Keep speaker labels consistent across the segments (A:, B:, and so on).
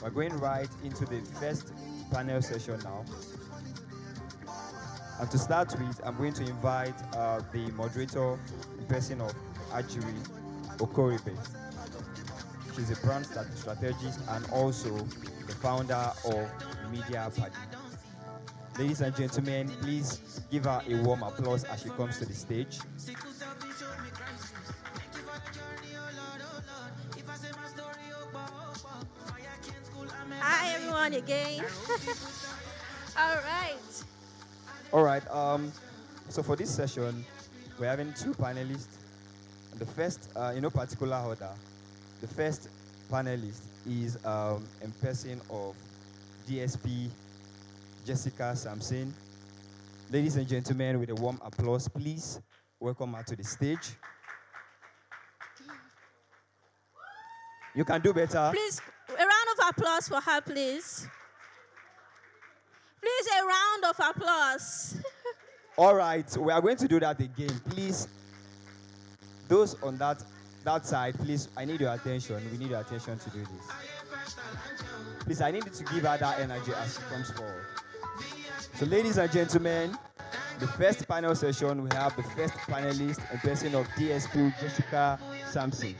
A: We're going right into the first panel session now. And to start with, I'm going to invite the moderator in person of Ajiri Okoribe. She's a brand strategist and also the founder of Media Party. Ladies and gentlemen, please give her a warm applause as she comes to the stage.
B: Hi everyone again. All right.
A: All right. So for this session, we're having two panelists. The first, in no particular order, the first panelist is in person of DSP Jessica Sampson. Ladies and gentlemen, with a warm applause, please welcome her to the stage. You can do better.
B: Please, a round of applause for her, please. Please, a round of applause.
A: All right, we are going to do that again. Please, those on that side, please, I need your attention. We need your attention to do this. Please, I need you to give her that energy as she comes forward. So, ladies and gentlemen, the first panel session, we have the first panelist in person of DSP Jessica Sampson.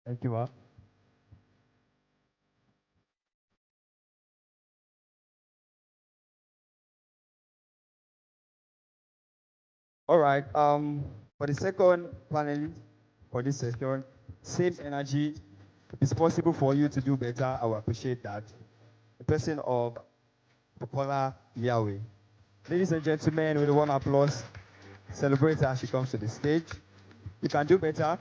A: Thank you, Ma. All right. For the second panelist for this session, same energy. If it's possible for you to do better, I will appreciate that. The person of Bukola Yaweh. Ladies and gentlemen, with a warm applause, celebrate her as she comes to the stage. You can do better.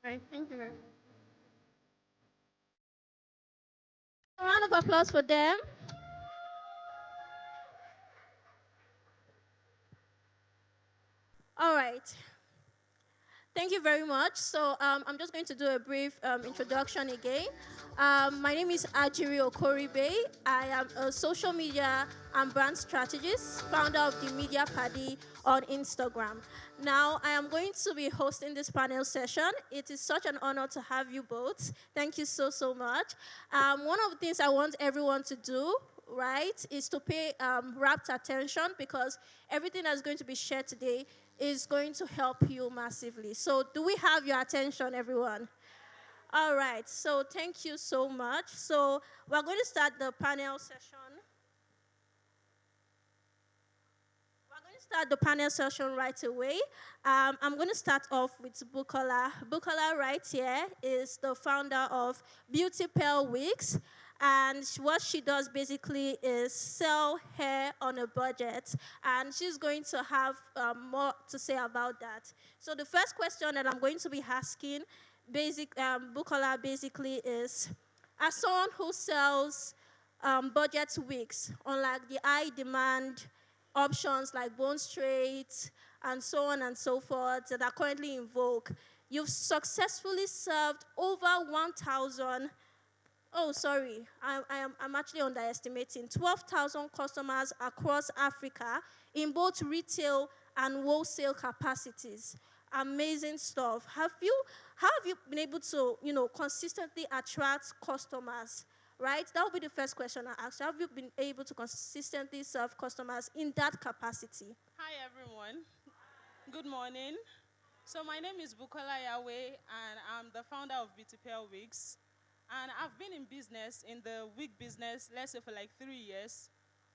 B: All right, thank you very much. A round of applause for them. All right. Thank you very much. So I'm just going to do a brief introduction again. My name is Ajiri Okoribe. I am a social media and brand strategist, founder of the Media Party on Instagram. Now, I am going to be hosting this panel session. It is such an honor to have you both. Thank you so, so much. One of the things I want everyone to do, right, is to pay rapt attention because everything that's going to be shared today is going to help you massively. So do we have your attention, everyone? All right, so thank you so much. So we're going to start the panel session. We're going to start the panel session right away. I'm going to start off with Bukola. Bukola right here is the founder of Beauty Pearl Wigs. And what she does basically is sell hair on a budget. And she's going to have more to say about that. So the first question that I'm going to be asking Bukola basically is, as someone who sells budget wigs on like the high demand options like bone straight and so on and so forth that are currently in vogue, you've successfully served over 1,000. Oh, sorry, I'm actually underestimating. 12,000 customers across Africa in both retail and wholesale capacities. Amazing stuff. How have you been able to, consistently attract customers, right? That will be the first question I ask. Have you been able to consistently serve customers in that capacity?
C: Hi, everyone. Good morning. So my name is Bukola Yaweh, and I'm the founder of Beauty Pearl Wigs. And I've been in business, in the wig business, let's say for like 3 years.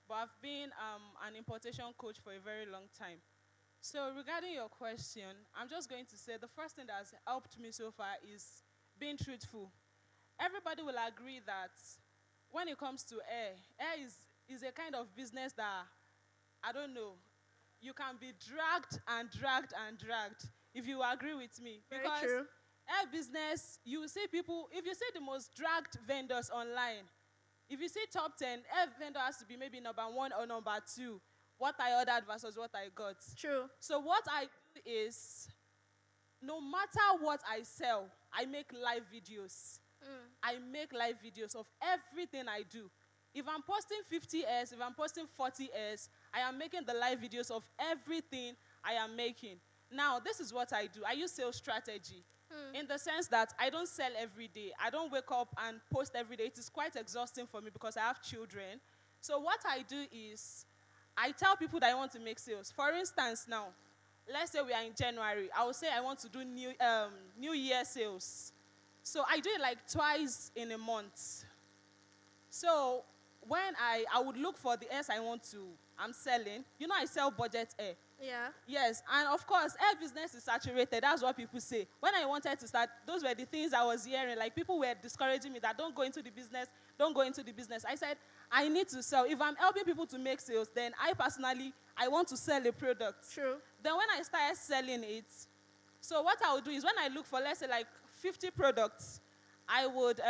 C: But I've been an importation coach for a very long time. So regarding your question, I'm just going to say the first thing that has helped me so far is being truthful. Everybody will agree that when it comes to hair is a kind of business that, I don't know, you can be dragged and dragged and dragged, if you agree with me.
B: Very
C: Because
B: true.
C: hair business, you see people, if you see the most dragged vendors online, if you see top 10, every vendor has to be maybe number 1 or number 2. What I ordered versus what I got.
B: True.
C: So what I do is, no matter what I sell, I make live videos. I make live videos of everything I do. If I'm posting 50 airs, if I'm posting 40 airs, I am making the live videos of everything I am making. Now, this is what I do. I use sales strategy in the sense that I don't sell every day. I don't wake up and post every day. It is quite exhausting for me because I have children. So what I do is I tell people that I want to make sales. For instance, now, let's say we are in January. I will say I want to do New Year sales. So I do it like twice in a month. So when I would look for the airs I'm selling. You know I sell budget air.
B: Yeah.
C: Yes, and of course, air business is saturated. That's what people say. When I wanted to start, those were the things I was hearing. Like, people were discouraging me that don't go into the business, don't go into the business. I said, I need to sell. If I'm helping people to make sales, then I want to sell a product.
B: True.
C: Then when I started selling it, so what I would do is when I look for, let's say, like 50 products, I would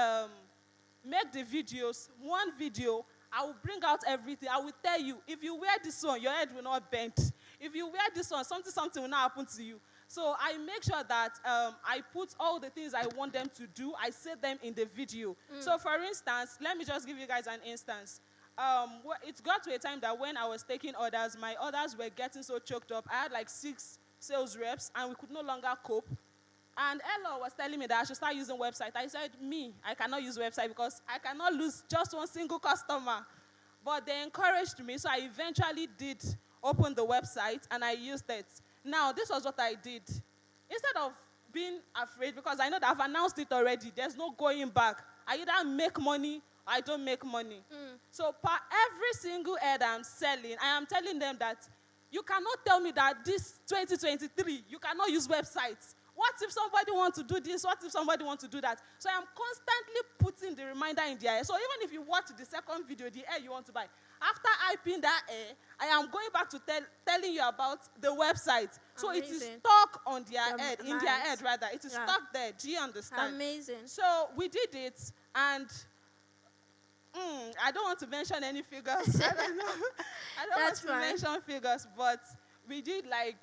C: make the videos, one video, I will bring out everything. I will tell you, if you wear this one, your head will not bend. If you wear this one, something will not happen to you. So I make sure that I put all the things I want them to do, I say them in the video. So for instance, let me just give you guys an instance. It got to a time that when I was taking orders, my orders were getting so choked up. I had like 6 sales reps, and we could no longer cope. And Ella was telling me that I should start using website. I said, I cannot use website because I cannot lose just one single customer. But they encouraged me, so I eventually did open the website, and I used it. Now, this was what I did. Instead of being afraid, because I know that I've announced it already, there's no going back. I either make money or I don't make money. So per every single ad I'm selling, I am telling them that you cannot tell me that this 2023, you cannot use websites. What if somebody wants to do this? What if somebody wants to do that? So I'm constantly putting the reminder in their ear. So even if you watch the second video, the air you want to buy, after I pin that air, I am going back to telling you about the website. So
B: Amazing.
C: it is stuck on their head, in their head rather. It is stuck there. Do you understand?
B: Amazing.
C: So we did it, and I don't want to mention any figures. I don't know. I don't want to mention figures, but we did like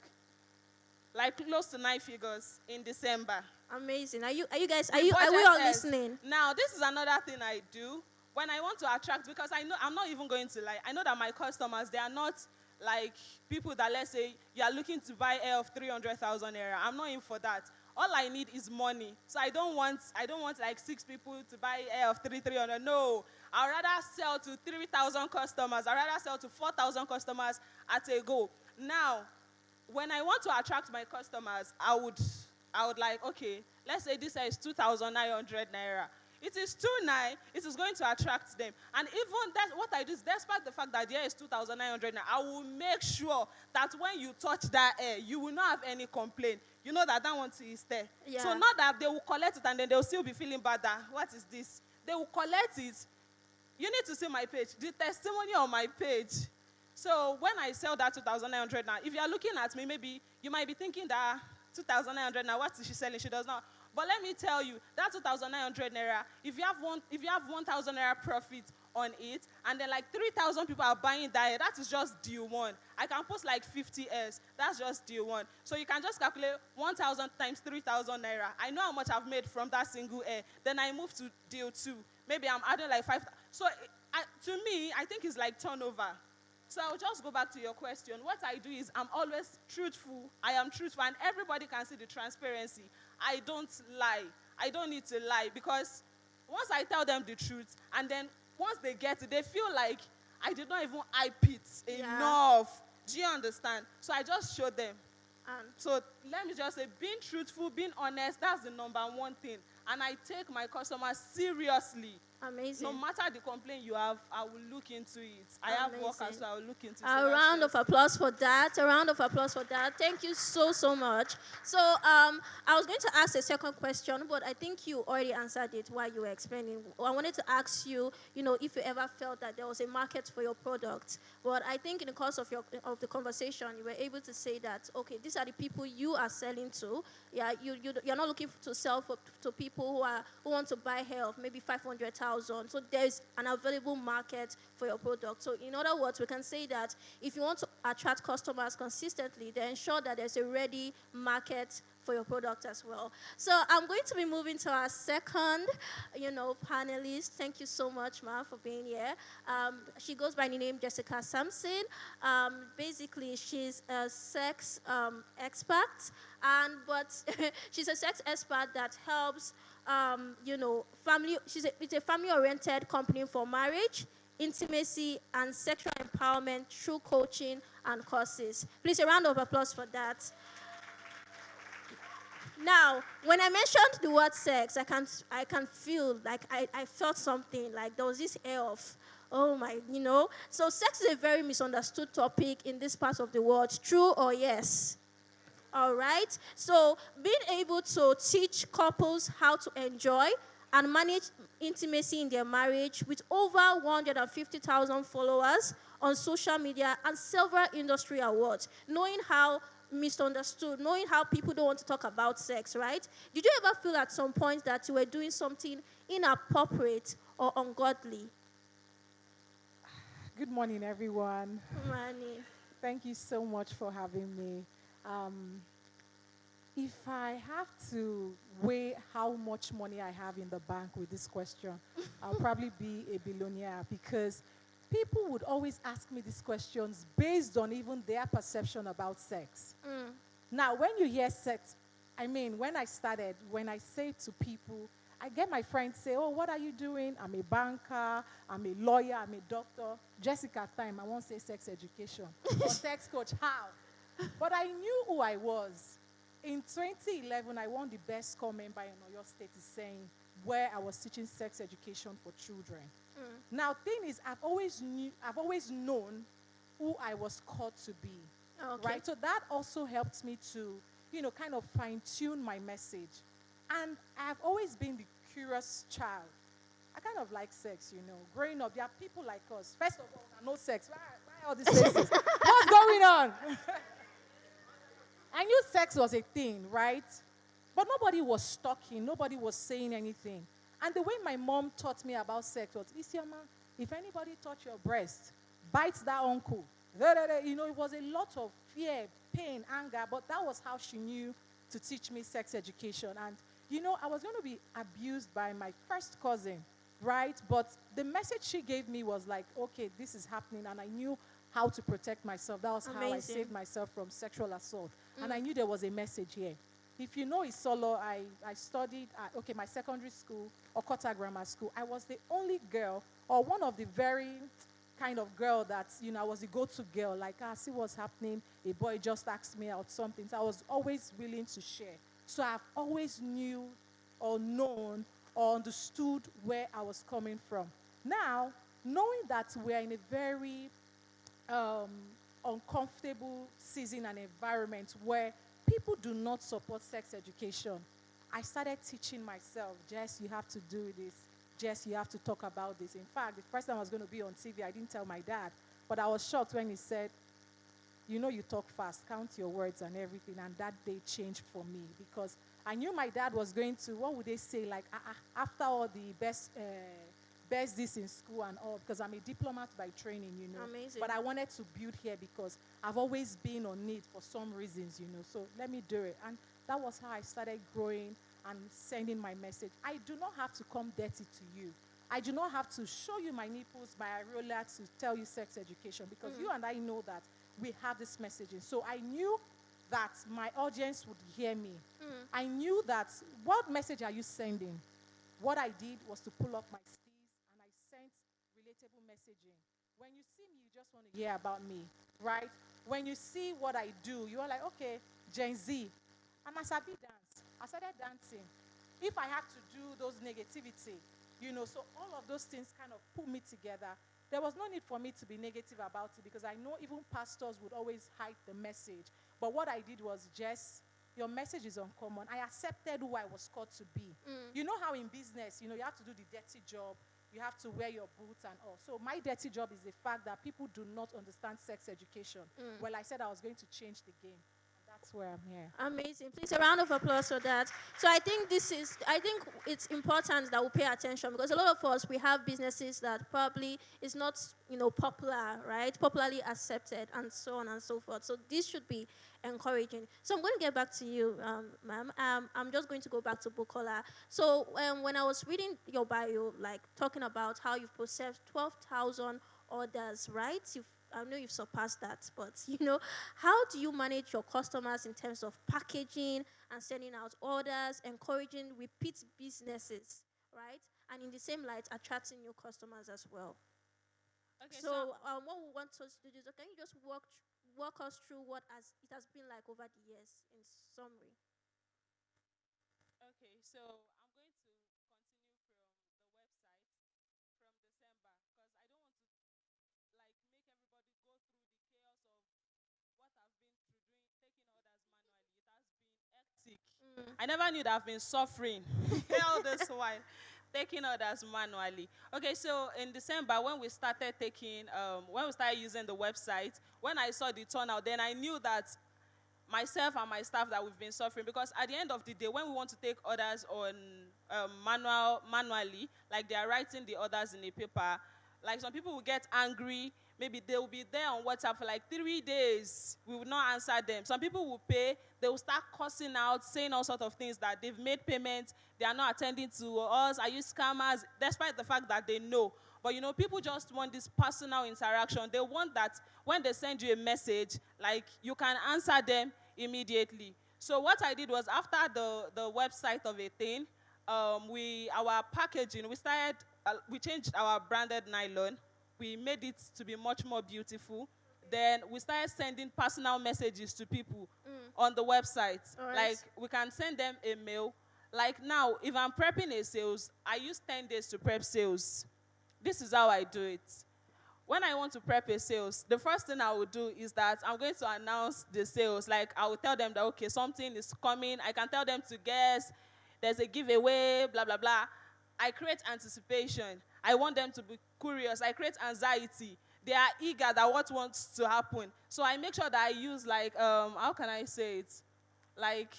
C: close to 9 figures in December.
B: Amazing. Are we all listening?
C: Now, this is another thing I do when I want to attract, because I know I'm not even going to lie. I know that my customers, they are not like people that, let's say, you are looking to buy air of 300,000 naira. I'm not in for that. All I need is money. So I don't want like 6 people to buy air of 300. No. I'd rather sell to 3,000 customers. I'd rather sell to 4,000 customers at a go. Now, when I want to attract my customers, I would like, okay, let's say this is 2,900 naira. It is 2,900, it is going to attract them. And even that, what I do is, despite the fact that there is 2,900 naira, I will make sure that when you touch that air, you will not have any complaint. You know that one is there.
B: Yeah.
C: So not that they will collect it and then they'll still be feeling bad that, what is this? They will collect it. You need to see my page, the testimony on my page. So when I sell that 2,900 now, if you are looking at me, maybe you might be thinking that 2,900 now, what is she selling? She does not. But let me tell you, that 2,900 naira, if you have 1,000 naira profit on it, and then like 3,000 people are buying that is just deal 1. I can post like 50 airs. That's just deal 1. So you can just calculate 1,000 times 3,000 naira. I know how much I've made from that single air. Then I move to deal 2. Maybe I'm adding like 5. So to me, I think it's like turnover. So I'll just go back to your question. What I do is I'm always truthful. I am truthful, and everybody can see the transparency. I don't lie. I don't need to lie, because once I tell them the truth, and then once they get it, they feel like I did not even hype it enough. Do you understand? So I just show them. So let me just say, being truthful, being honest, that's the number 1 thing. And I take my customers seriously.
B: Amazing.
C: No matter the complaint you have, I will look into it. I have workers, so I will look into it.
B: A round of applause for that. A round of applause for that. Thank you so, so much. So I was going to ask a second question, but I think you already answered it while you were explaining. I wanted to ask you, if you ever felt that there was a market for your product. But I think in the course of the conversation, you were able to say that, okay, these are the people you are selling to. Yeah, you're not looking to sell to people who want to buy hair of maybe 500,000. So there's an available market for your product. So in other words, we can say that if you want to attract customers consistently, then ensure that there's a ready market for your product as well. So I'm going to be moving to our second, panelist. Thank you so much, Ma, for being here. She goes by the name Jessica Sampson. Basically, she's a sex expert, but she's a sex expert that helps, family. It's a family-oriented company for marriage, intimacy, and sexual empowerment through coaching and courses. Please, a round of applause for that. Now, when I mentioned the word sex, I can feel like I felt something, like there was this air of, oh my, So sex is a very misunderstood topic in this part of the world. True or yes? All right. So being able to teach couples how to enjoy and manage intimacy in their marriage with over 150,000 followers on social media and several industry awards, knowing how misunderstood, knowing how people don't want to talk about sex, right? Did you ever feel at some point that you were doing something inappropriate or ungodly?
D: Good morning, everyone.
B: Good morning.
D: Thank you so much for having me. Um, if I have to weigh how much money I have in the bank with this question, I'll probably be a billionaire, because people would always ask me these questions based on even their perception about sex. Now, when you hear sex, when I started, when I say to people, I get my friends say, oh, what are you doing? I'm a banker, I'm a lawyer, I'm a doctor. Jessica time, I won't say sex education or sex coach, how? But I knew who I was. In 2011, I won the best score member in Oyo State, is saying, where I was teaching sex education for children. Now, thing is, I've always known who I was called to be.
B: Okay.
D: Right? So that also helped me to, kind of fine-tune my message. And I've always been the curious child. I kind of like sex, Growing up, there are people like us. First of all, no sex. Why all these faces? What's going on? I knew sex was a thing, right? But nobody was talking. Nobody was saying anything. And the way my mom taught me about sex was, Isioma, if anybody touch your breast, bite that uncle. It was a lot of fear, pain, anger, but that was how she knew to teach me sex education. And, I was going to be abused by my first cousin, right? But the message she gave me was like, okay, this is happening, and I knew how to protect myself. That was how I saved myself from sexual assault. And I knew there was a message here. If you know Isolo, I studied at, my secondary school, Okota Grammar School. I was the only girl, or one of the very kind of girl that, I was the go-to girl. Like, see what's happening. A boy just asked me out something. So I was always willing to share. So I've always knew or known or understood where I was coming from. Now, knowing that we're in a very uncomfortable season and environment where people do not support sex education, I started teaching myself, Jess, you have to do this. Jess, you have to talk about this. In fact, the first time I was going to be on TV, I didn't tell my dad. But I was shocked when he said, you talk fast, count your words and everything. And that day changed for me, because I knew my dad was going to, what would they say, like, after all the best this in school and all, because I'm a diplomat by training,
B: Amazing.
D: But I wanted to build here because I've always been on need for some reasons, So let me do it. And that was how I started growing and sending my message. I do not have to come dirty to you. I do not have to show you my nipples, my areola to tell you sex education, because you and I know that we have this messaging. So I knew that my audience would hear me. I knew that, what message are you sending? What I did was to pull up my sleeves, and I sent relatable messaging. When you see me, you just want to hear about me, right? When you see what I do, you are like, okay, Gen Z. And I sabi dance. I started dancing. If I had to do those negativity, so all of those things kind of put me together. There was no need for me to be negative about it, because I know even pastors would always hide the message. But what I did was, Jess, your message is uncommon. I accepted who I was called to be. You know how in business, you have to do the dirty job. You have to wear your boots and all. So my dirty job is the fact that people do not understand sex education. Well, I said I was going to change the game. And That's where I'm here.
B: Amazing. Please, a round of applause for that. So I think it's important that we pay attention because a lot of us, we have businesses that probably is not, popular, right? Popularly accepted and so on and so forth. So this should be encouraging. So I'm going to get back to you, ma'am. I'm just going to go back to Bukola. So when I was reading your bio, like talking about how you've processed 12,000 orders, right? I know you've surpassed that, but how do you manage your customers in terms of packaging and sending out orders, encouraging repeat businesses, right? And in the same light, attracting new customers as well.
C: Okay,
B: So what we want us to do is, can you just walk us through it has been like over the years in summary?
C: okay, so I'm going to continue from the website from December because I don't want to like make everybody go through the chaos of what I've been through doing taking orders manually. It has been hectic. I never knew that I've been suffering all this while taking orders manually. Okay, so in December when we started using the website, when I saw the turnout, then I knew that myself and my staff that we've been suffering because at the end of the day, when we want to take orders on manually, like they are writing the orders in a paper, like some people will get angry. Maybe they will be there on WhatsApp for like 3 days. We will not answer them. Some people will pay. They will start cussing out, saying all sorts of things that they've made payments. They are not attending to us. Are you scammers? Despite the fact that they know. But, people just want this personal interaction. They want that when they send you a message, like you can answer them immediately. So what I did was after the website of a thing, our packaging, we changed our branded nylon. We made it to be much more beautiful. Then we started sending personal messages to people on the website.
B: All right.
C: Like we can send them a mail. Like now, if I'm prepping a sales, I use 10 days to prep sales. This is how I do it. When I want to prep a sales, the first thing I will do is that I'm going to announce the sales. Like I will tell them that, okay, something is coming. I can tell them to guess. There's a giveaway, blah, blah, blah. I create anticipation. I want them to be curious. I create anxiety. They are eager that what wants to happen. So I make sure that I use like, how can I say it? Like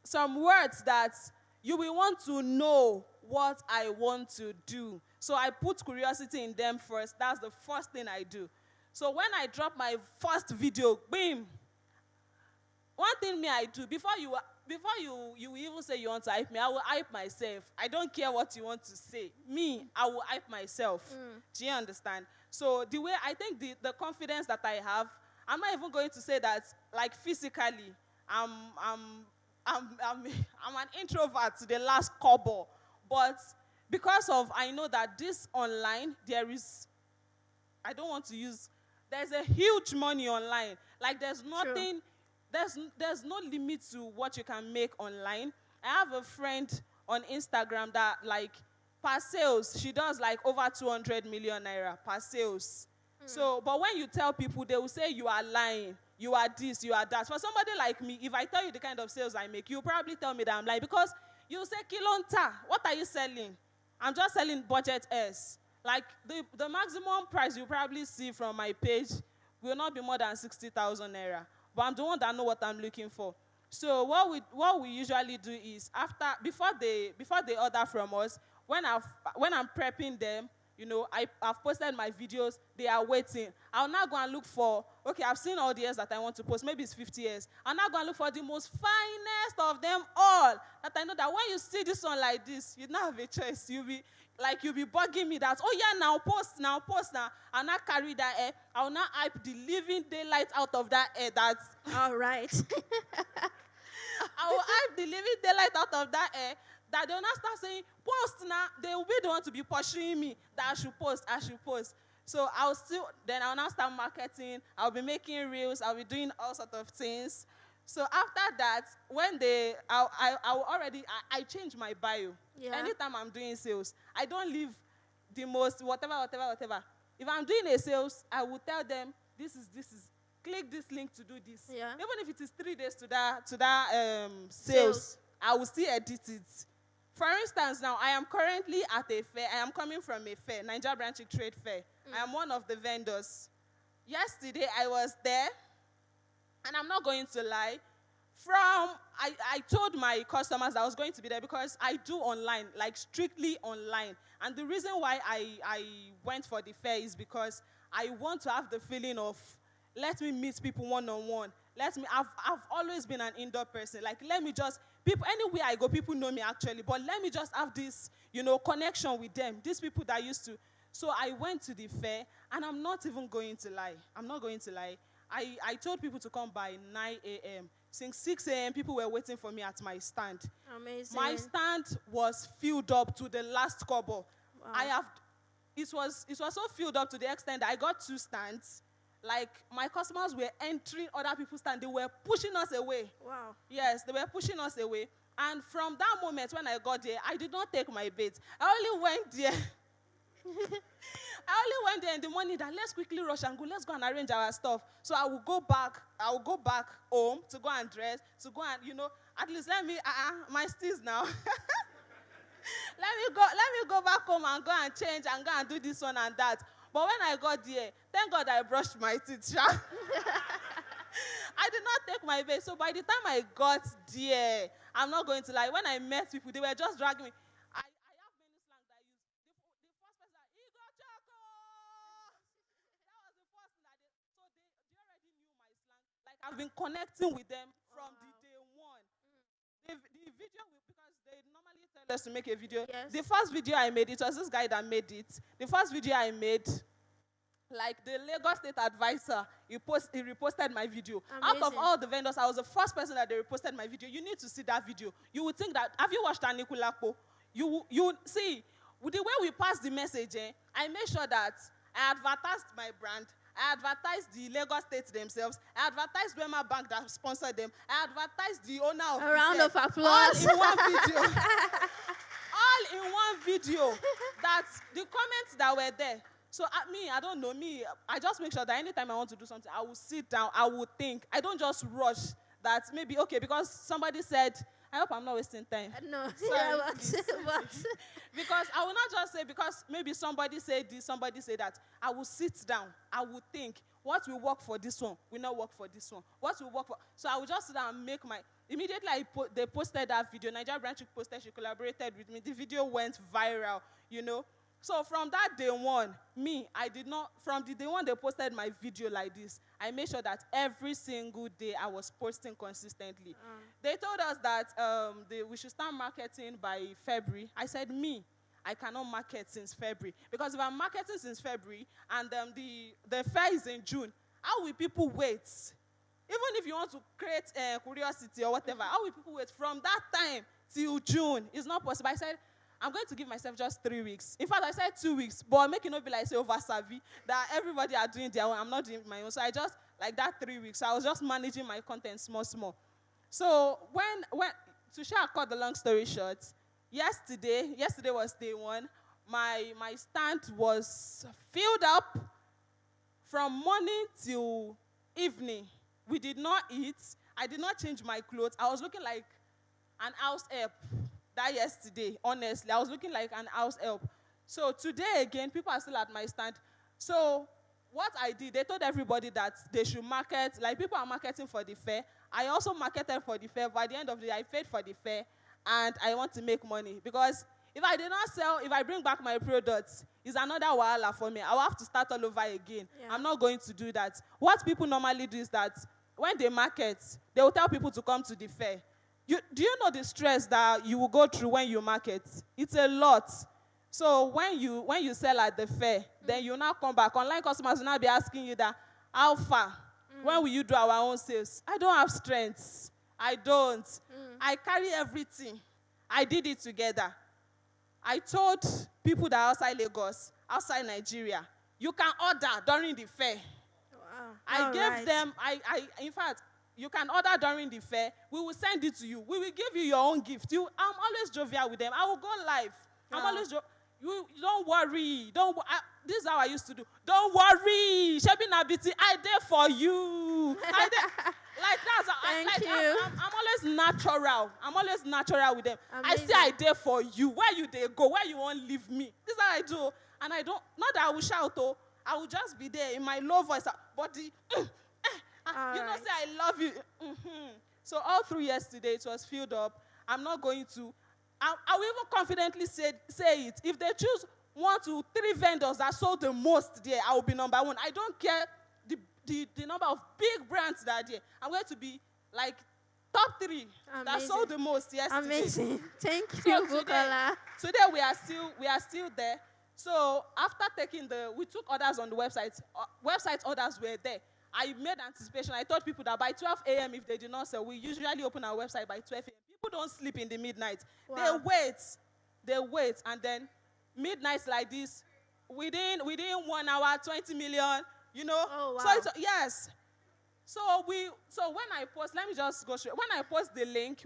C: some words that you will want to know what I want to do. So I put curiosity in them first. That's the first thing I do. So when I drop my first video, boom, one thing I do, before you even say you want to hype me, I will hype myself. I don't care what you want to say. Me, I will hype myself. Do you understand? So the way I think the confidence that I have, I'm not even going to say that like physically, I'm an introvert to the last couple, but because of I know that this online there's a huge money online. Like there's nothing. True. There's no limit to what you can make online. I have a friend on Instagram that like per sales, she does like over 200 million naira per sales. So, but when you tell people, they will say you are lying, you are this, you are that. For somebody like me, if I tell you the kind of sales I make, you'll probably tell me that I'm lying because you say Kilonta, what are you selling? I'm just selling budget S. Like the maximum price you probably see from my page will not be more than 60,000 naira. But I'm the one that know what I'm looking for. So what we usually do is before they order from us, when I'm prepping them, I've posted my videos, they are waiting. I'll now go and look for, okay, I've seen all the years that I want to post, maybe it's 50 years. I'll now go and look for the most finest of them all. That I know that when you see this one like this, you don't have a choice. You'll be bugging me that, oh yeah, now post now. I'll not carry that air. I'll not hype the living daylight out of that air. That's
B: all right.
C: I will hype the living daylight out of that air. That they'll not start saying, post now. They will be the one to be pursuing me that I should post. So I'll now start marketing. I'll be making reels. I'll be doing all sorts of things. So after that, when I change my bio. Yeah. Anytime I'm doing sales, I don't leave the most whatever. If I'm doing a sales, I will tell them, this is, click this link to do this.
B: Yeah.
C: Even if it is 3 days to that sales, I will still edit it. For instance, now, I am currently at a fair. I am coming from a fair, Nigeria Branch Trade Fair. I am one of the vendors. Yesterday, I was there. And I'm not going to lie. I told my customers I was going to be there because I do online, like strictly online. And the reason why I went for the fair is because I want to have the feeling of, let me meet people one-on-one. I've always been an indoor person. Like, let me just, people, anywhere I go, people know me actually, but let me just have this, connection with them. These people that used to. So I went to the fair, and I'm not even going to lie. I'm not going to lie. I told people to come by 9 a.m. Since 6 a.m., people were waiting for me at my stand.
B: Amazing.
C: My stand was filled up to the last kobo.
B: Wow.
C: It was so filled up to the extent that I got 2 stands. Like, my customers were entering other people's stands. They were pushing us away.
B: Wow.
C: Yes, they were pushing us away. And from that moment when I got there, I did not take my bait. I only went there. I only went there in the morning that let's quickly rush and go. Let's go and arrange our stuff. So I will go back home to go and dress, to go and, at least let me, my steez now. let me go back home and go and change and go and do this one and that. But when I got there, thank God I brushed my teeth. I did not take my bait. So by the time I got there, I'm not going to lie, when I met people, they were just dragging me. I have many slangs that I use. The first person, Ego Choco! That was the first thing that they already knew my slang. Like, I've been connecting with them from the day one. The video, because they normally tell us to make a video.
B: Yes.
C: The first video I made, it was this guy that made it. The first video I made, like the Lagos State advisor, he reposted my video.
B: Amazing.
C: Out of all the vendors, I was the first person that they reposted my video. You need to see that video. You would think that, have you watched Anikulapo? You see, with the way we passed the message, I made sure that I advertised my brand. I advertised the Lagos State themselves. I advertised Wema Bank that sponsored them. I advertised the owner of
B: A round of
C: all
B: applause.
C: in one video. All in one video. That's the comments that were there. So I don't know, I just make sure that anytime I want to do something, I will sit down, I will think. I don't just rush that maybe, okay, because somebody said, I hope I'm not wasting time.
B: No,
C: Sorry,
B: yeah, but
C: because I will not just say, because maybe somebody said this, somebody said that. I will sit down, I will think, what will work for this one will not work for this one. What will work for, so I will just sit down and make my, immediately they posted that video, Nigeria Branch posted, she collaborated with me, the video went viral, So from that day one, from the day one they posted my video like this, I made sure that every single day I was posting consistently. They told us that we should start marketing by February. I said, I cannot market since February. Because if I'm marketing since February and the fair is in June, how will people wait? Even if you want to create curiosity or whatever, how will people wait from that time till June? It's not possible. I said, I'm going to give myself just 3 weeks. In fact, I said 2 weeks, but make it not be like, say, over-savvy, that everybody are doing their own. I'm not doing my own. So I just, like that 3 weeks, so I was just managing my content small. So when to cut the long story short, yesterday was day one. My stand was filled up from morning till evening. We did not eat. I did not change my clothes. I was looking like an house help. That yesterday, honestly, I was looking like an house help. So today again, people are still at my stand. So what I did, they told everybody that they should market, like people are marketing for the fair. I also marketed for the fair. By the end of the day, I paid for the fair, and I want to make money. Because if I did not sell, if I bring back my products, it's another wahala for me. I will have to start all over again. Yeah. I'm not going to do that. What people normally do is that when they market, they will tell people to come to the fair. Do you know the stress that you will go through when you market? It's a lot. So when you sell at the fair, then you now come back. Online customers will now be asking you that, how far? When will you do our own sales? I don't have strength. I don't. I carry everything. I did it together. I told people that are outside Lagos, outside Nigeria, you can order during the fair.
B: Wow.
C: I gave them, in fact, you can order during the fair. We will send it to you. We will give you your own gift. I'm always jovial with them. I will go live. I'm always you don't worry. This is how I used to do. Don't worry. Shebi Nabiti, I there for you. Like that's
B: Thank you.
C: I'm always natural. I'm always natural with them.
B: Amazing.
C: I say I there for you. Where you they go? Where you won't leave me? This is how I do. And I don't, not that I will shout, I will just be there in my low voice. But
B: All
C: You know,
B: right.
C: say I love you. So all through yesterday, it was filled up. I'm not going to. I will even confidently say it. If they choose 1 to 3 vendors that sold the most there, I will be number 1. I don't care the number of big brands that are there. I'm going to be like top 3 that sold the most yesterday.
B: Amazing. Thank
C: So
B: you, Bukola.
C: today we are still there. So after we took orders on the website. Website orders were there. I made anticipation. I told people that by 12 a.m. if they did not sell, we usually open our website by 12 a.m. People don't sleep in the midnight.
B: Wow.
C: They wait, and then midnight like this, within 1 hour, 20 million. You know.
B: Oh, wow.
C: So yes. So when I post, let me just go straight. When I post the link,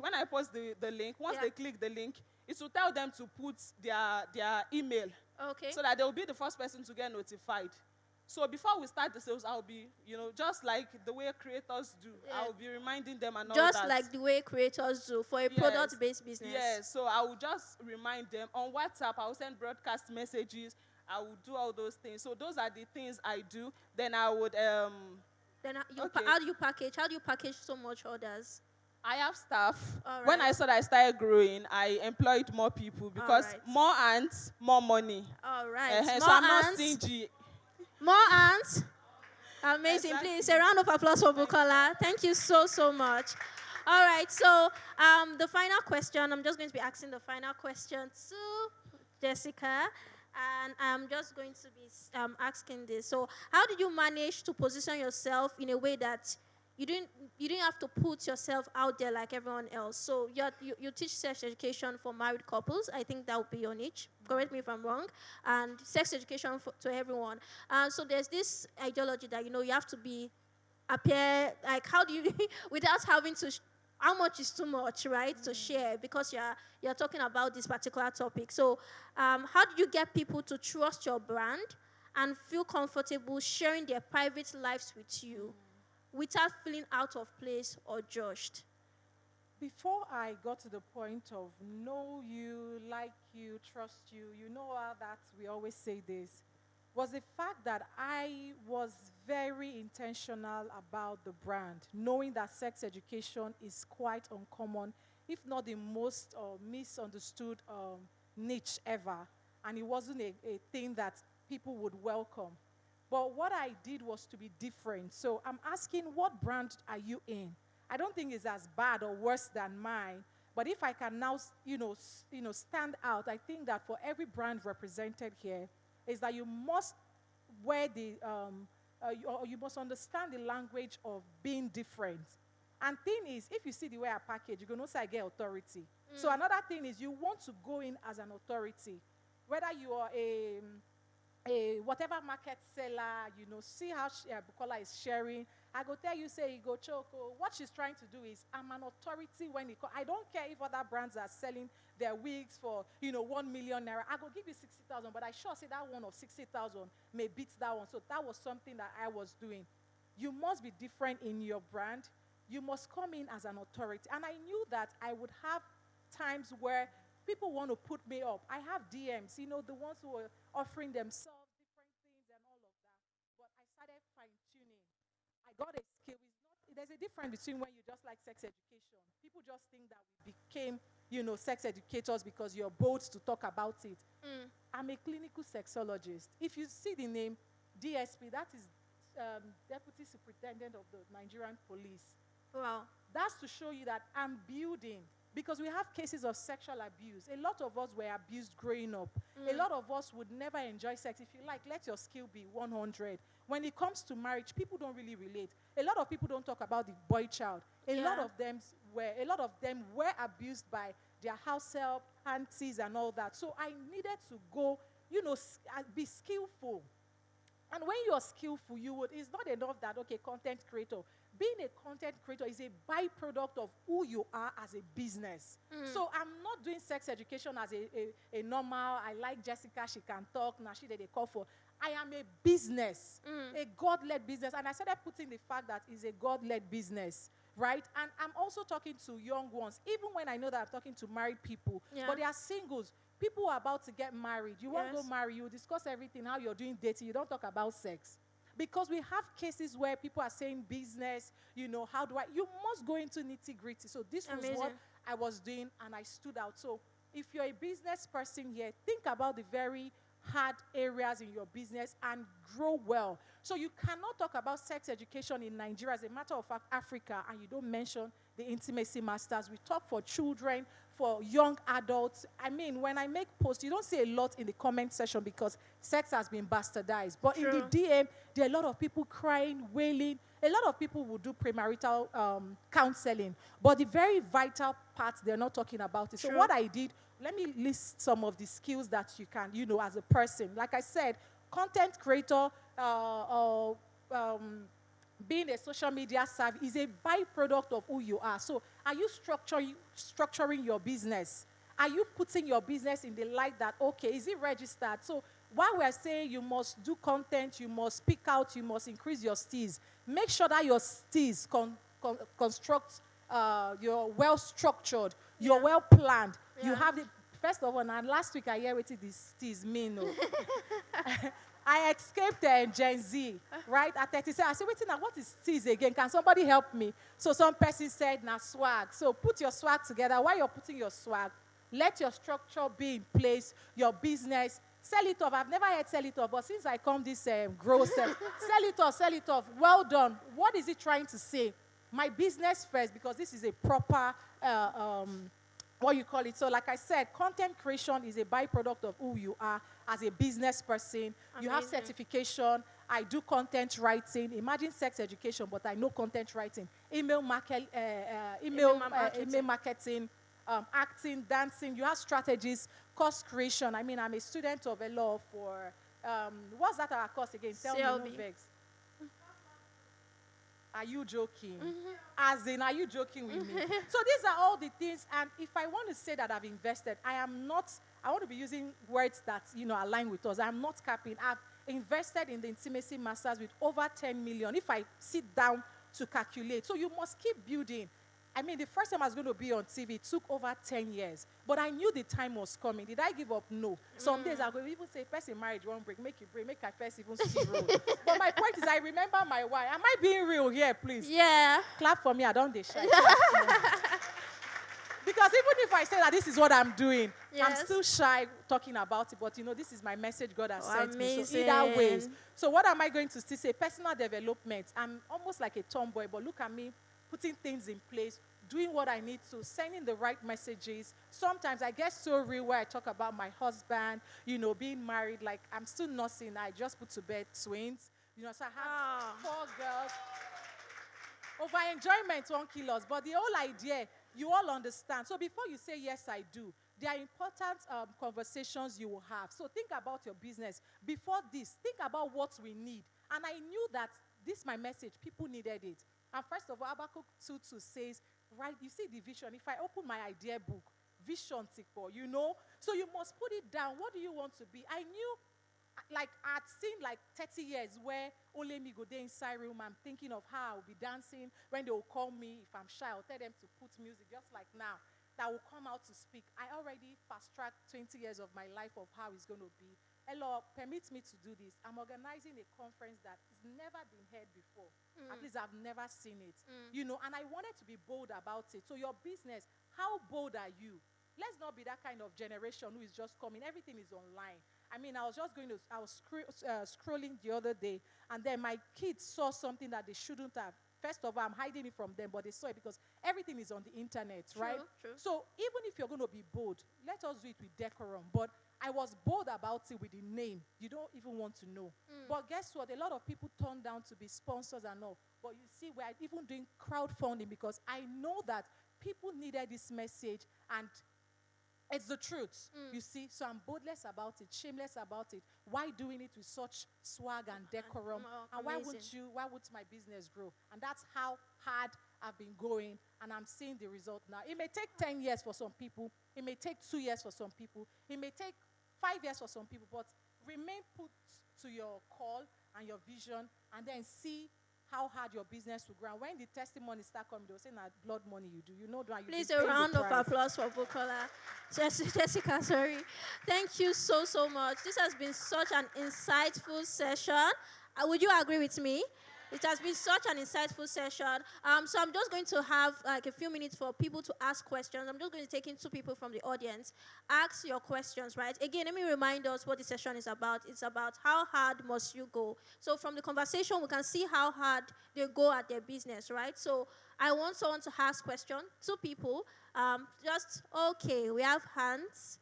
C: once they click the link, it will tell them to put their email.
B: Okay.
C: So that they will be the first person to get notified. So before we start the sales, I'll be, just like the way creators do, I'll be reminding them and all that.
B: Just like the way creators do for a product-based business.
C: Yes, so I will just remind them. On WhatsApp, I will send broadcast messages. I will do all those things. So those are the things I do. Then I would...
B: Then how do you package so much orders?
C: I have staff.
B: All right.
C: When I saw that I started growing, I employed more people because more hands, more money.
B: All right.
C: So I'm not stingy.
B: More hands. Amazing.
C: Exactly.
B: Please, a round of applause for Bukola. Thank you so, so much. All right. So the final question, I'm just going to be asking the final question to Jessica. And I'm just going to be asking this. So how did you manage to position yourself in a way that you didn't have to put yourself out there like everyone else? So you teach sex education for married couples. I think that would be your niche. Correct me if I'm wrong. And sex education to everyone. So there's this ideology that, you have to appear, like how do you, without having to, how much is too much, right, to share, because you're talking about this particular topic. So how do you get people to trust your brand and feel comfortable sharing their private lives with you without feeling out of place or judged?
D: Before I got to the point of know you, like you, trust you, how that we always say this, was the fact that I was very intentional about the brand, knowing that sex education is quite uncommon, if not the most misunderstood niche ever, and it wasn't a thing that people would welcome. But what I did was to be different. So I'm asking, what brand are you in? I don't think it's as bad or worse than mine, but if I can now, stand out, I think that for every brand represented here, is that you must wear you must understand the language of being different. And thing is, if you see the way I package, you're going to say I get authority. So another thing is you want to go in as an authority. Whether you are a whatever market seller, see how Bukola is sharing. I go tell you, say, you go choco. What she's trying to do is, I'm an authority when it comes. I don't care if other brands are selling their wigs for, 1 million naira. I go give you 60,000, but I sure say that one of 60,000 may beat that one. So that was something that I was doing. You must be different in your brand. You must come in as an authority. And I knew that I would have times where people want to put me up. I have DMs, the ones who are offering themselves different things and all of that. But I started fine-tuning. I got a skill. There's a difference between when you just like sex education. People just think that we became, sex educators because you're bold to talk about it. I'm a clinical sexologist. If you see the name DSP, that is Deputy Superintendent of the Nigerian Police.
B: Wow.
D: That's to show you that I'm building. Because we have cases of sexual abuse. A lot of us were abused growing up. A lot of us would never enjoy sex. If you like, let your skill be 100. When it comes to marriage, people don't really relate. A lot of people don't talk about the boy child. A lot of them were abused by their house help, aunties, and all that. So I needed to go, be skillful. And when you're skillful, it's not enough that, content creator. Being a content creator is a byproduct of who you are as a business. So I'm not doing sex education as a normal, I like Jessica, she can talk, now she did a call for. I am a business, a God-led business. And I started putting the fact that it's a God-led business, right? And I'm also talking to young ones, even when I know that I'm talking to married people, but they are singles. People who are about to get married. You won't go marry, you discuss everything, how you're doing dating, you don't talk about sex. because we have cases where people are saying business, how do I, you must go into nitty gritty. So this was what
B: Amazing.
D: I was doing, and I stood out. So if you're a business person here, think about the very hard areas in your business and grow well. So you cannot talk about sex education in Nigeria, as a matter of fact, Africa, and you don't mention the intimacy masters. We talk for children, for young adults. I mean, when I make posts, you don't see a lot in the comment section because sex has been bastardized. But
B: True.
D: in the DM, there are a lot of people crying, wailing. A lot of people will do premarital counseling. But the very vital parts, they're not talking about it. So
B: True.
D: what I did, let me list some of the skills that you can, as a person. Like I said, content creator, being a social media savvy is a byproduct of who you are. So are you structuring your business? Are you putting your business in the light that, okay, is it registered? So while we're saying you must do content, you must speak out, you must increase your steez, make sure that your steez construct, you're well structured, you're well planned. You
B: Yeah.
D: have the, first of all, and last week I hear what this steez mean. I escaped Gen Z, right? At 37, I said, wait, now, what is steez again? Can somebody help me? So some person said, now swag. So put your swag together. While you're putting your swag, let your structure be in place, your business. Sell it off. I've never heard sell it off, but since I come this growth, sell it off, sell it off. Well done. What is it trying to say? My business first, because this is a proper what you call it. So like I said, content creation is a byproduct of who you are as a business person. You have
B: Amazing.
D: certification. I do content writing. Imagine sex education, but I know content writing. Email marketing, acting, dancing. You have strategies, course creation. I mean, I'm a student of a law for, what's that our course again? Tell me, no
B: CLB.
D: vex. Are you joking? As in, are you joking with me? So these are all the things, and if I want to say that I've invested, I want to be using words that, align with us. I'm not capping. I've invested in the Intimacy Masters with over 10 million. If I sit down to calculate. So you must keep building. I mean, the first time I was going to be on TV, it took over 10 years. But I knew the time was coming. Did I give up? No. Some days I will even say, person marriage won't break, make it break, make I first even see road. But my point is, I remember my wife. Am I being real here, please?
B: Yeah.
D: Clap for me, I don't shy. Because even if I say that this is what I'm doing, I'm
B: Yes.
D: still shy talking about it. But this is my message God has sent me. So
B: Amazing.
D: either ways. So what am I going to still say? Personal development. I'm almost like a tomboy, but look at me putting things in place, doing what I need to, sending the right messages. Sometimes I get so real where I talk about my husband, being married. Like I'm still nursing. I just put to bed twins. So I have 4 girls. Over enjoyment won't kill us, but the whole idea, you all understand. So before you say, yes, I do, there are important conversations you will have. So think about your business. Before this, think about what we need. And I knew that this, my message, people needed it. And first of all, Habakkuk 2:2 says, right, you see the vision. If I open my idea book, vision, so you must put it down. What do you want to be? I knew, like, I'd seen like 30 years where only me go there inside room. I'm thinking of how I'll be dancing. When they will call me, if I'm shy, I'll tell them to put music, just like now, that will come out to speak. I already fast-tracked 20 years of my life of how it's going to be. Hello, permit me to do this. I'm organizing a conference that has never been heard before. At least I've never seen it. And I wanted to be bold about it. So your business, how bold are you? Let's not be that kind of generation who is just coming. Everything is online. I mean, I was scrolling the other day, and then my kids saw something that they shouldn't have. First of all, I'm hiding it from them, but they saw it because everything is on the internet, right?
B: True.
D: So even if you're going to be bold, let us do it with decorum. But I was bold about it with the name. You don't even want to know. But guess what? A lot of people turn down to be sponsors and all. But you see, we're even doing crowdfunding because I know that people needed this message, and it's the truth, you see. So I'm boldless about it, shameless about it. Why doing it with such swag and decorum? And why wouldn't my business grow? And that's how hard I've been going, and I'm seeing the result now. It may take 10 years for some people. It may take 2 years for some people. It may take 5 years for some people, but remain put to your call and your vision, and then see how hard your business will grow. And when the testimonies start coming, they'll say, "Nah, blood money you do."
B: Please, a round of applause for Bukola. Jessica, sorry. Thank you so much. This has been such an insightful session. Would you agree with me? It has been such an insightful session. So I'm just going to have like a few minutes for people to ask questions. I'm just going to take in two people from the audience. Ask your questions, right? Again, let me remind us what the session is about. It's about how hard must you go. So from the conversation, we can see how hard they go at their business, right? So I want someone to ask questions. Two people. Okay, we have hands.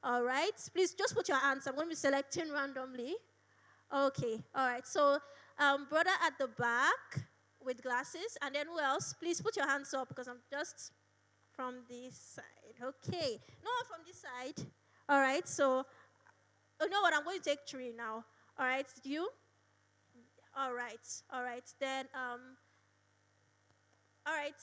B: All right. Please just put your hands. I'm going to be selecting randomly. Okay. All right. So brother at the back with glasses. And then who else? Please put your hands up because I'm just from this side. Okay. No one from this side. All right. So, you know what? I'm going to take three now. All right. You? All right. All right. Then, all right.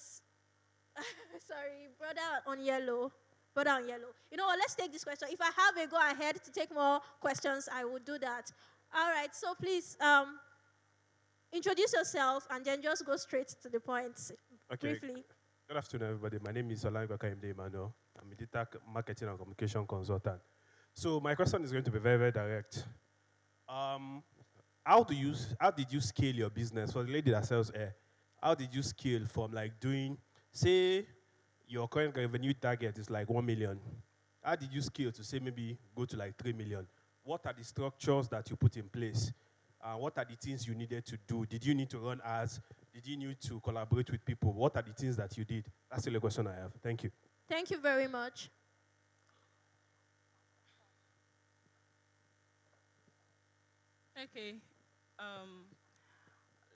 B: Sorry. Brother on yellow. Brother on yellow. You know what? Let's take this question. If I have a go ahead to take more questions, I will do that. All right. So please, introduce yourself and then just go straight to the point.
E: Okay.
B: Briefly.
E: Good afternoon, everybody. My name is Bukola Yaweh. I'm a data marketing and communication consultant. So my question is going to be very, very direct. How did you scale your business? For the lady that sells air, how did you scale from like doing, say, your current revenue target is like 1 million. How did you scale to say maybe go to like 3 million? What are the structures that you put in place? What are the things you needed to do? Did you need to run ads? Did you need to collaborate with people? What are the things that you did? That's the only question I have. Thank you.
B: Thank you very much.
C: Okay.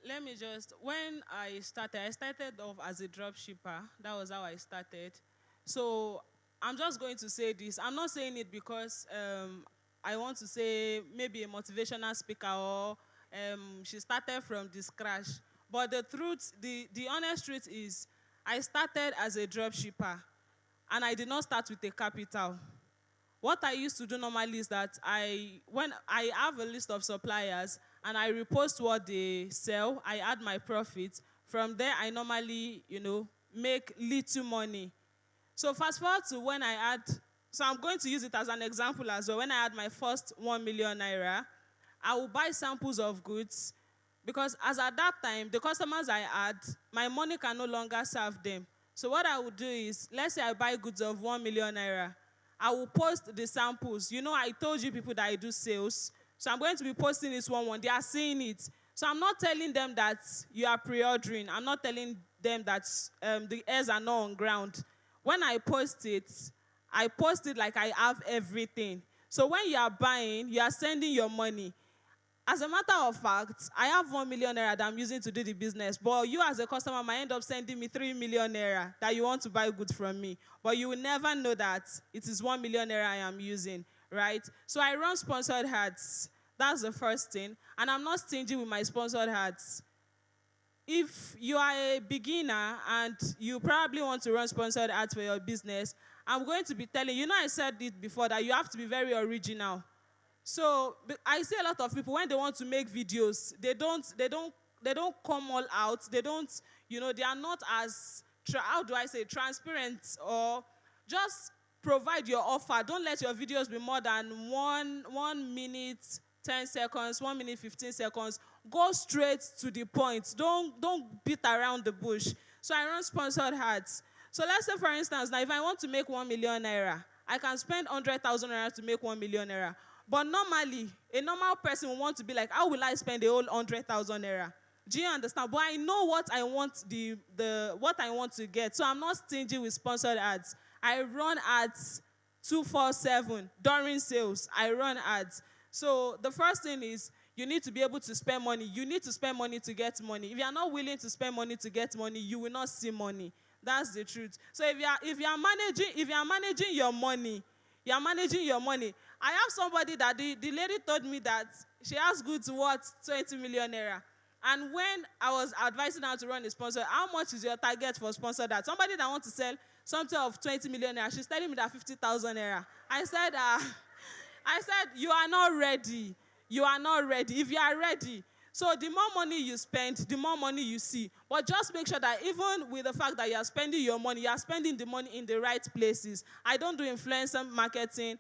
C: Let me when I started off as a drop shipper. That was how I started. So I'm just going to say this. I'm not saying it because I want to say maybe a motivational speaker or she started from the scratch. But the truth, the honest truth is I started as a drop shipper and I did not start with a capital. What I used to do normally is that when I have a list of suppliers and I repost what they sell, I add my profit. From there, I normally, make little money. So fast forward to when I had, so I'm going to use it as an example as well. When I had my first 1 million naira, I will buy samples of goods because as at that time, the customers I had, my money can no longer serve them. So what I would do is, let's say I buy goods of 1 million naira. I will post the samples. I told you people that I do sales. So I'm going to be posting this one. They are seeing it. So I'm not telling them that you are pre-ordering. I'm not telling them that the airs are not on ground. When I post it like I have everything. So when you are buying, you are sending your money. As a matter of fact, I have 1 million naira that I'm using to do the business. But you as a customer might end up sending me 3 million naira that you want to buy goods from me. But you will never know that it is 1 million naira I am using, right? So I run sponsored ads. That's the first thing. And I'm not stingy with my sponsored ads. If you are a beginner and you probably want to run sponsored ads for your business, I'm going to be telling you, I said it before, that you have to be very original. So I see a lot of people when they want to make videos, they don't come all out. They don't, they are not as transparent, or just provide your offer. Don't let your videos be more than 1 minute, 10 seconds, 1 minute, 15 seconds. Go straight to the point. Don't beat around the bush. So I run sponsored ads. So let's say, for instance, now if I want to make 1 million naira, I can spend 100,000 naira to make 1 million naira. But normally, a normal person will want to be like, how will I spend the whole 100,000 naira? Do you understand? But I know what I want what I want to get. So I'm not stingy with sponsored ads. I run ads 247 during sales. I run ads. So the first thing is you need to be able to spend money. You need to spend money to get money. If you are not willing to spend money to get money, you will not see money. That's the truth. So if you are managing your money, you are managing your money. I have somebody that the lady told me that she has goods worth 20 million naira. And when I was advising her to run a sponsor, how much is your target for sponsor that? Somebody that wants to sell something of 20 million naira, she's telling me that 50,000 naira. I said, you are not ready. You are not ready. If you are ready, so the more money you spend, the more money you see. But just make sure that even with the fact that you are spending your money, you are spending the money in the right places. I don't do influencer marketing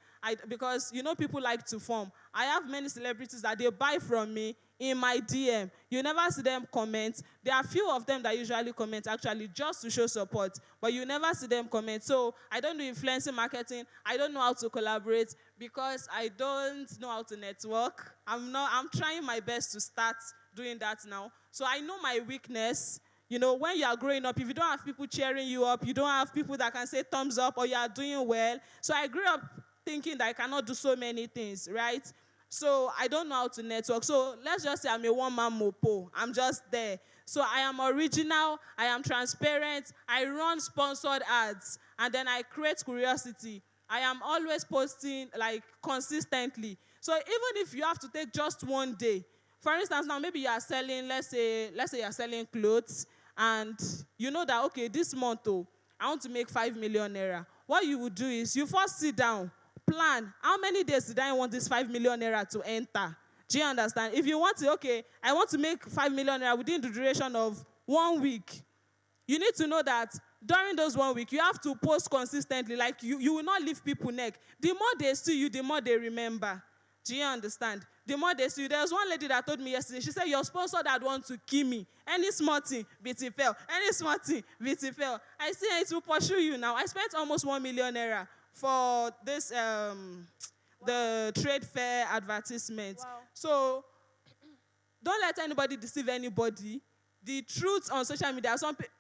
C: because, people like to form. I have many celebrities that they buy from me in my DM. You never see them comment. There are few of them that usually comment, actually, just to show support. But you never see them comment. So I don't do influencer marketing. I don't know how to collaborate because I don't know how to network. I'm trying my best to start doing that now. So I know my weakness. When you are growing up, if you don't have people cheering you up, you don't have people that can say thumbs up or you are doing well. So I grew up thinking that I cannot do so many things, right? So I don't know how to network. So let's just say I'm a one-man mopo. I'm just there. So I am original. I am transparent. I run sponsored ads. And then I create curiosity. I am always posting, consistently. So even if you have to take just one day, for instance, now maybe you are selling, let's say you are selling clothes, and you know that, okay, this month, I want to make 5 million naira. What you would do is you first sit down, plan, how many days did I want this 5 million naira to enter? Do you understand? If you want to, okay, I want to make 5 million naira within the duration of 1 week, you need to know that during those 1 week, you have to post consistently. Like, you will not leave people neck. The more they see you, the more they remember. Do you understand? The more they see you. There was one lady that told me yesterday, she said, your sponsor that want to kill me. Any small thing, BT fell. Any small thing, BT fell. I say it will pursue you now. I spent almost 1 million naira for this, the trade fair advertisement.
B: Wow.
C: So don't let anybody deceive anybody. The truth on social media,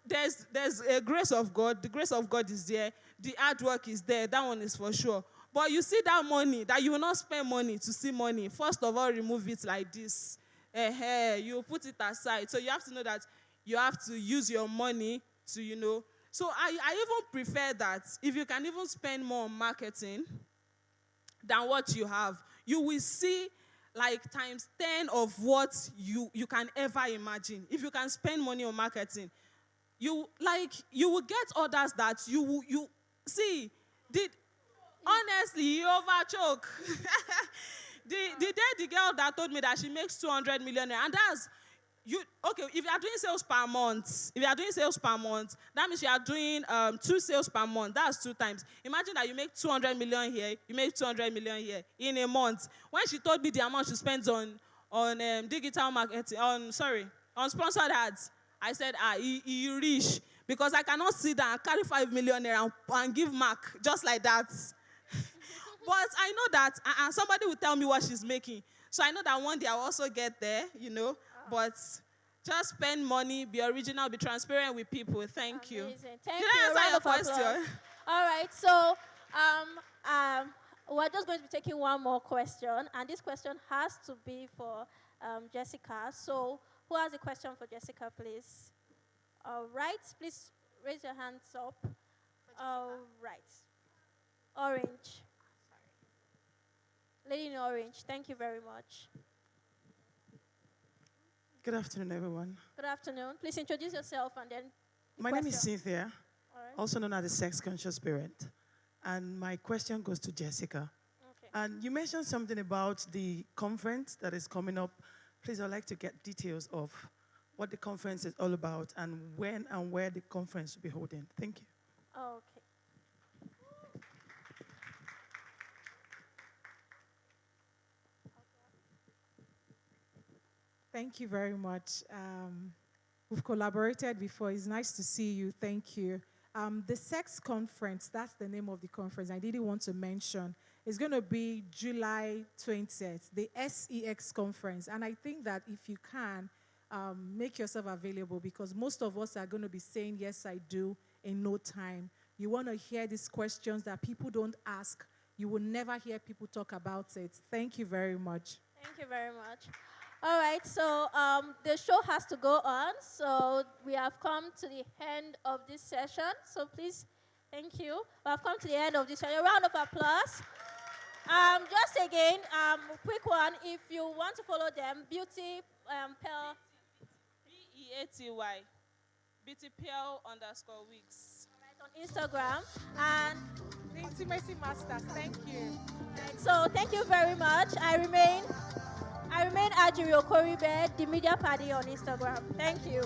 C: there's a grace of God. The grace of God is there. The hard work is there. That one is for sure. But you see that money, that you will not spend money to see money. First of all, remove it like this. You put it aside. So you have to know that you have to use your money to, So I even prefer that if you can even spend more on marketing than what you have, you will see times 10 of what you can ever imagine. If you can spend money on marketing, you will get orders that you see. Honestly, you overchoke. the day the girl that told me that she makes 200 million, and that's okay, if you are doing sales per month, that means you are doing 2 sales per month. That's 2 times. Imagine that you make 200 million here, you make 200 million here in a month. When she told me the amount she spends on digital marketing, on sponsored ads, I said, he rich. Because I cannot sit down and carry 5 million naira and give Mark just like that. But I know that somebody will tell me what she's making. So I know that one day I'll also get there, But just spend money, be original, be transparent with people. Thank you.
B: Amazing. Thank
C: Did
B: you.
C: I answer your question?
B: All right. So we're just going to be taking one more question. And this question has to be for Jessica. So who has a question for Jessica, please? All right. Please raise your hands up. All right. Orange. Lady in orange. Thank you very much.
F: Good afternoon, everyone.
B: Good afternoon. Please introduce yourself and then
F: My name is Cynthia,
B: All right.
F: also known as the sex-conscious parent. And my question goes to Jessica.
B: Okay.
F: And you mentioned something about the conference that is coming up. Please, I'd like to get details of what the conference is all about and when and where the conference will be holding. Thank you.
B: Okay.
D: Thank you very much. We've collaborated before. It's nice to see you. Thank you. The Sex Conference, that's the name of the conference. I didn't want to mention. It's going to be July 20th, the SEX Conference. And I think that if you can, make yourself available because most of us are going to be saying, yes, I do, in no time. You want to hear these questions that people don't ask. You will never hear people talk about it. Thank you very much.
B: Thank you very much. All right, so the show has to go on. So we have come to the end of this session. So please, thank you. We have come to the end of this session. A round of applause. Just again, quick one. If you want to follow them, Beauty Pearl.
C: BEATY. Beauty Pearl _wigs.
B: All right, on Instagram. And
D: The Intimacy Masters, thank you.
B: right, so thank you very much. I remain Ajiri Okoribe, the media party on Instagram. Thank you.